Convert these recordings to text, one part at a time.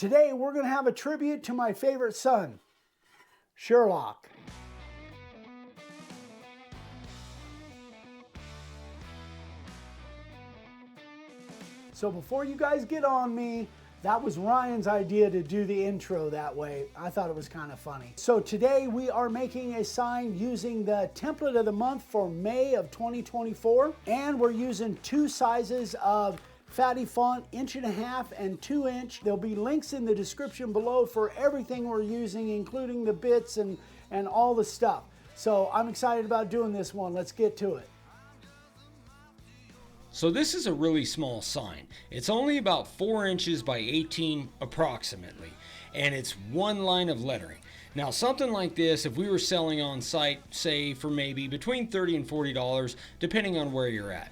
Today we're going to have a tribute to my favorite son, Sherlock. So before you guys get on me, that was Ryan's idea to do the intro that way. I thought it was kind of funny. So today we are making a sign using the template of the month for May of 2024. And we're using two sizes of fatty font, 1.5 and 2 inch. There'll be links in the description below for everything we're using, including the bits and all the stuff. So I'm excited about doing this one. Let's get to it. So this is a really small sign. It's only about 4 inches by 18 approximately, and it's one line of lettering. Now something like this, if we were selling on site, say for maybe between $30 and $40, depending on where you're at.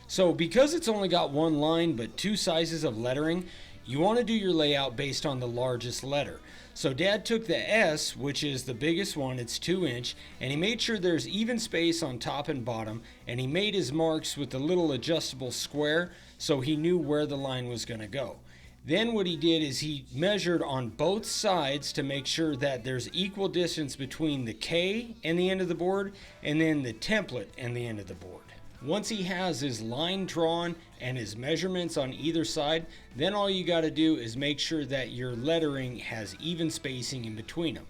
So because it's only got one line but two sizes of lettering, you want to do your layout based on the largest letter. So Dad took the S, which is the biggest one, it's 2 inch, and he made sure there's even space on top and bottom, and he made his marks with the little adjustable square so he knew where the line was going to go. Then what he did is he measured on both sides to make sure that there's equal distance between the K and the end of the board and then the template and the end of the board. Once he has his line drawn and his measurements on either side, then all you got to do is make sure that your lettering has even spacing in between them.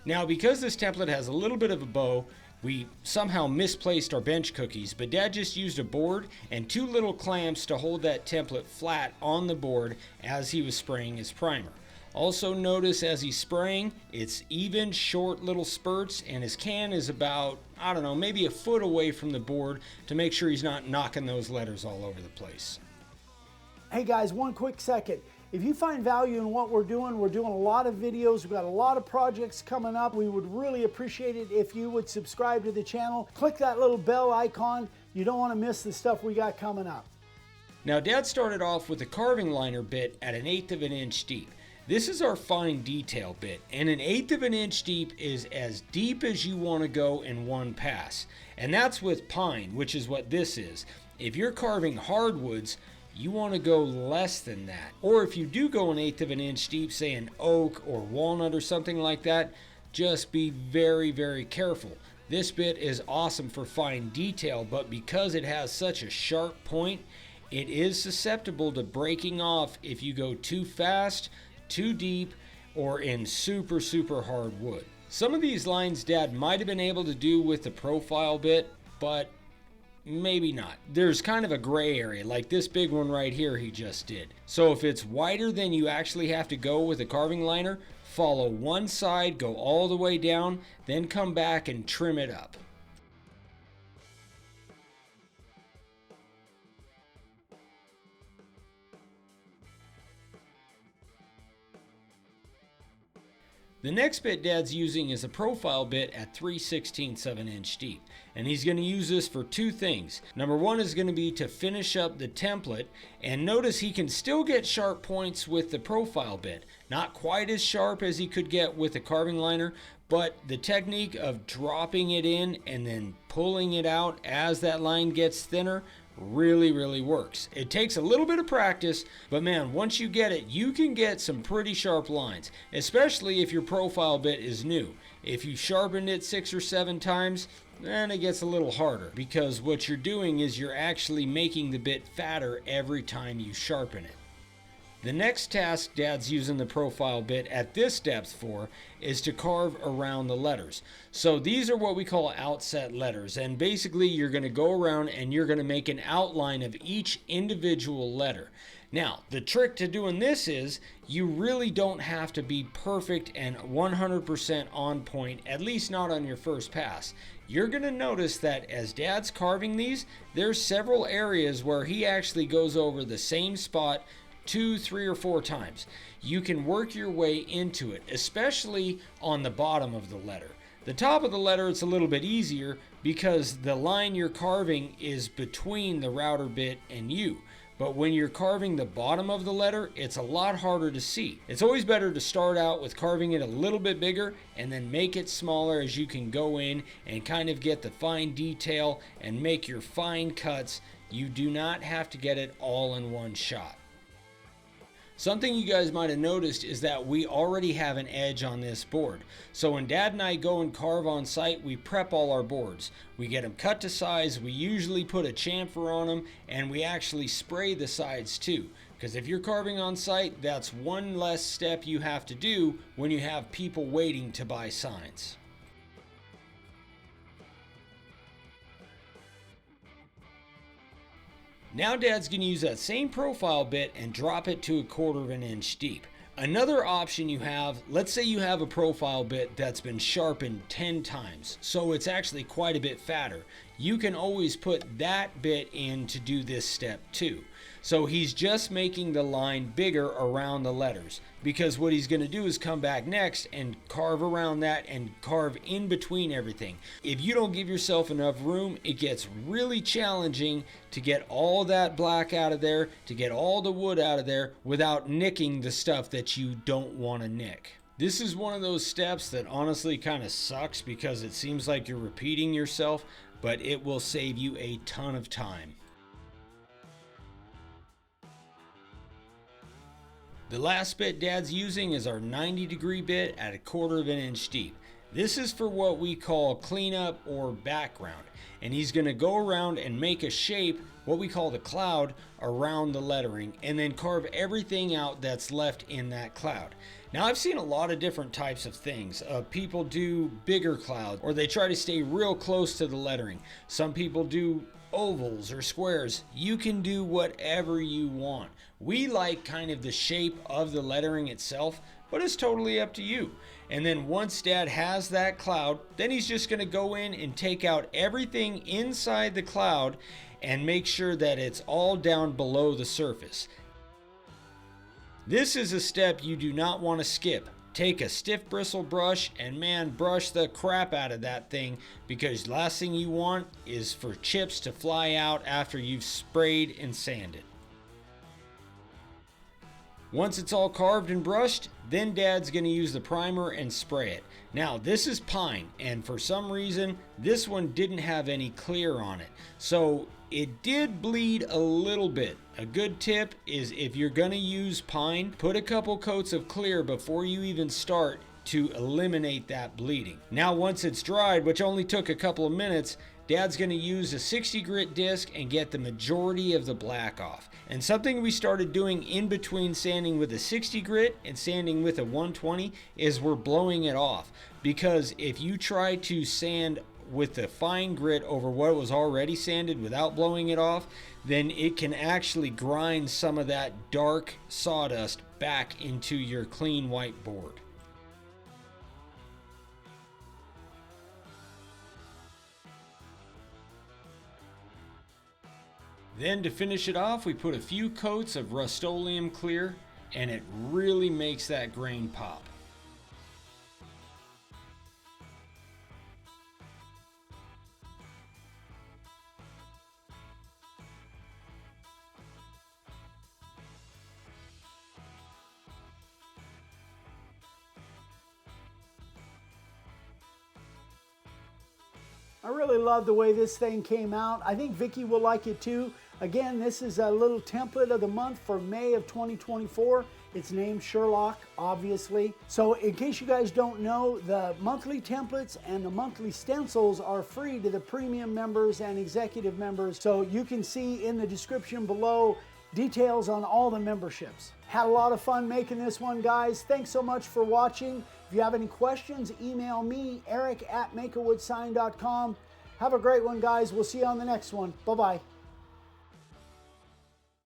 Now because this template has a little bit of a bow, we somehow misplaced our bench cookies, but Dad just used a board and two little clamps to hold that template flat on the board as he was spraying his primer. Also notice as he's spraying, it's even short little spurts, and his can is about, I don't know, maybe a foot away from the board to make sure he's not knocking those letters all over the place. Hey guys, one quick second. If you find value in what we're doing a lot of videos, we've got a lot of projects coming up. We would really appreciate it if you would subscribe to the channel. Click that little bell icon. You don't want to miss the stuff we got coming up. Now Dad started off with a carving liner bit at 1/8 of an inch deep. This is our fine detail bit, and 1/8 of an inch deep is as deep as you want to go in one pass. And that's with pine, which is what this is. If you're carving hardwoods, you want to go less than that. Or if you do go 1/8 of an inch deep, say an oak or walnut or something like that, just be very, very careful. This bit is awesome for fine detail, but because it has such a sharp point, it is susceptible to breaking off if you go too fast, too deep, or in super hard wood. Some of these lines Dad might have been able to do with the profile bit, but maybe not. There's kind of a gray area, like this big one right here he just did. So if it's wider than you actually have to go with a carving liner, follow one side, go all the way down, then come back and trim it up. The next bit Dad's using is a profile bit at 3/16 of an inch deep, and he's going to use this for two things. Number one is going to be to finish up the template, and notice he can still get sharp points with the profile bit. Not quite as sharp as he could get with a carving liner, but the technique of dropping it in and then pulling it out as that line gets thinner really works. It takes a little bit of practice, but man, once you get it, you can get some pretty sharp lines, especially if your profile bit is new. If you sharpened it 6 or 7 times, then it gets a little harder, because what you're doing is you're actually making the bit fatter every time you sharpen it. The next task Dad's using the profile bit at this depth for is to carve around the letters. So these are what we call outset letters, and basically you're going to go around and you're going to make an outline of each individual letter. Now, the trick to doing this is you really don't have to be perfect and 100% on point, at least not on your first pass. You're going to notice that as Dad's carving these, there's several areas where he actually goes over the same spot 2, 3, or 4 times. You can work your way into it, especially on the bottom of the letter. The top of the letter, it's a little bit easier because the line you're carving is between the router bit and you. But when you're carving the bottom of the letter, it's a lot harder to see. It's always better to start out with carving it a little bit bigger and then make it smaller as you can go in and kind of get the fine detail and make your fine cuts. You do not have to get it all in one shot. Something you guys might have noticed is that we already have an edge on this board. So when Dad and I go and carve on site, we prep all our boards. We get them cut to size, we usually put a chamfer on them, and we actually spray the sides too. Because if you're carving on site, that's one less step you have to do when you have people waiting to buy signs. Now Dad's going to use that same profile bit and drop it to 1/4 of an inch deep. Another option you have, let's say you have a profile bit that's been sharpened 10 times, so it's actually quite a bit fatter. You can always put that bit in to do this step too. So he's just making the line bigger around the letters, because what he's going to do is come back next and carve around that and carve in between everything. If you don't give yourself enough room, it gets really challenging to get all that black out of there, to get all the wood out of there without nicking the stuff that you don't want to nick. This is one of those steps that honestly kind of sucks because it seems like you're repeating yourself, but it will save you a ton of time. The last bit Dad's using is our 90-degree bit at 1/4 of an inch deep. This is for what we call cleanup or background, and he's going to go around and make a shape, what we call the cloud, around the lettering, and then carve everything out that's left in that cloud. Now I've seen a lot of different types of things. People do bigger clouds, or they try to stay real close to the lettering. Some people do ovals or squares. You can do whatever you want. We like kind of the shape of the lettering itself, but it's totally up to you. And then once Dad has that cloud, then he's just going to go in and take out everything inside the cloud and make sure that it's all down below the surface. This is a step you do not want to skip. Take a stiff bristle brush and man, brush the crap out of that thing, because last thing you want is for chips to fly out after you've sprayed and sanded. Once it's all carved and brushed, then Dad's going to use the primer and spray it. Now this is pine, and for some reason this one didn't have any clear on it, so it did bleed a little bit. A good tip is, if you're going to use pine, put a couple coats of clear before you even start to eliminate that bleeding. Now once it's dried, which only took a couple of minutes, Dad's going to use a 60 grit disc and get the majority of the black off. And something we started doing in between sanding with a 60 grit and sanding with a 120 is we're blowing it off. Because if you try to sand with the fine grit over what was already sanded without blowing it off, then it can actually grind some of that dark sawdust back into your clean white board. Then to finish it off, we put a few coats of Rust-Oleum clear, and it really makes that grain pop. I really love the way this thing came out. I think Vicky will like it too. Again, this is a little template of the month for May of 2024. It's named Sherlock, obviously. So in case you guys don't know, the monthly templates and the monthly stencils are free to the premium members and executive members. So you can see in the description below details on all the memberships. Had a lot of fun making this one, guys. Thanks so much for watching. If you have any questions, email me, eric@makeawoodsign.com. Have a great one, guys. We'll see you on the next one. Bye-bye.